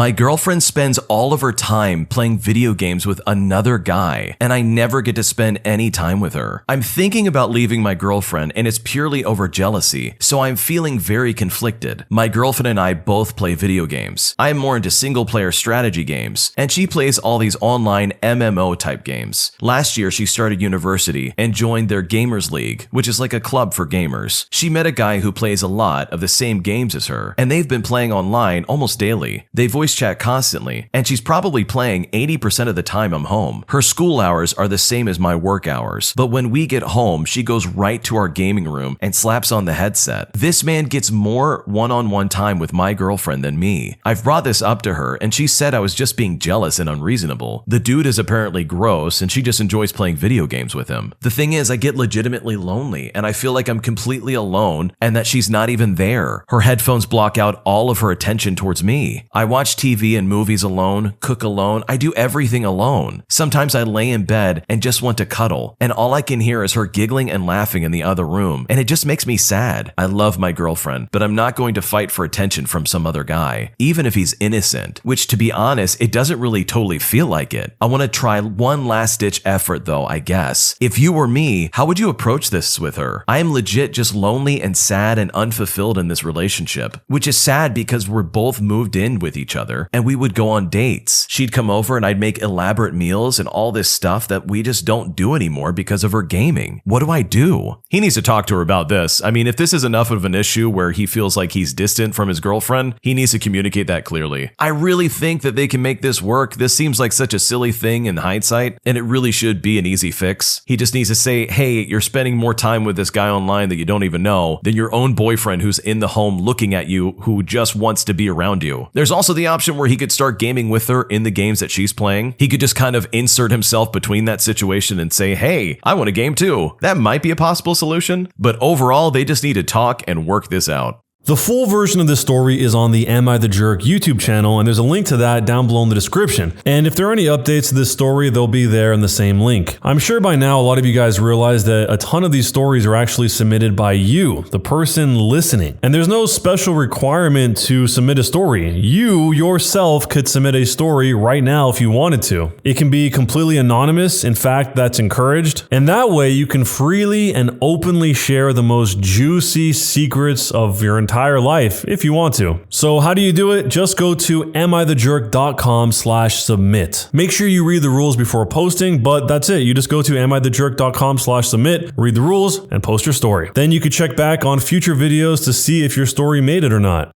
My girlfriend spends all of her time playing video games with another guy, and I never get to spend any time with her. I'm thinking about leaving my girlfriend, and it's purely over jealousy, so I'm feeling very conflicted. My girlfriend and I both play video games. I am more into single-player strategy games, and she plays all these online MMO-type games. Last year, she started university and joined their Gamers League, which is like a club for gamers. She met a guy who plays a lot of the same games as her, and they've been playing online almost daily. They voice chat constantly, and she's probably playing 80% of the time I'm home. Her school hours are the same as my work hours, but when we get home, she goes right to our gaming room and slaps on the headset. This man gets more one-on-one time with my girlfriend than me. I've brought this up to her, and she said I was just being jealous and unreasonable. The dude is apparently gross, and she just enjoys playing video games with him. The thing is, I get legitimately lonely, and I feel like I'm completely alone and that she's not even there. Her headphones block out all of her attention towards me. I watch TV and movies alone, cook alone, I do everything alone. Sometimes I lay in bed and just want to cuddle, and all I can hear is her giggling and laughing in the other room, and it just makes me sad. I love my girlfriend, but I'm not going to fight for attention from some other guy, even if he's innocent, which to be honest, it doesn't really totally feel like it. I want to try one last ditch effort though, I guess. If you were me, how would you approach this with her? I am legit just lonely and sad and unfulfilled in this relationship, which is sad because we're both moved in with each other and we would go on dates. She'd come over and I'd make elaborate meals and all this stuff that we just don't do anymore because of her gaming. What do I do? He needs to talk to her about this. I mean, if this is enough of an issue where he feels like he's distant from his girlfriend, he needs to communicate that clearly. I really think that they can make this work. This seems like such a silly thing in hindsight, and it really should be an easy fix. He just needs to say, hey, you're spending more time with this guy online that you don't even know than your own boyfriend who's in the home looking at you who just wants to be around you. There's also the option where he could start gaming with her in the games that she's playing. He could just kind of insert himself between that situation and say, hey, I want a game too. That might be a possible solution, but overall, they just need to talk and work this out. The full version of this story is on the Am I the Jerk YouTube channel, and there's a link to that down below in the description. And if there are any updates to this story, they'll be there in the same link. I'm sure by now a lot of you guys realize that a ton of these stories are actually submitted by you, the person listening. And there's no special requirement to submit a story. You yourself could submit a story right now if you wanted to. It can be completely anonymous. In fact, that's encouraged. And that way you can freely and openly share the most juicy secrets of your entire life if you want to. So how do you do it? Just go to AmITheJerk.com/submit. Make sure you read the rules before posting, but that's it. You just go to AmITheJerk.com/submit, read the rules, and post your story. Then you can check back on future videos to see if your story made it or not.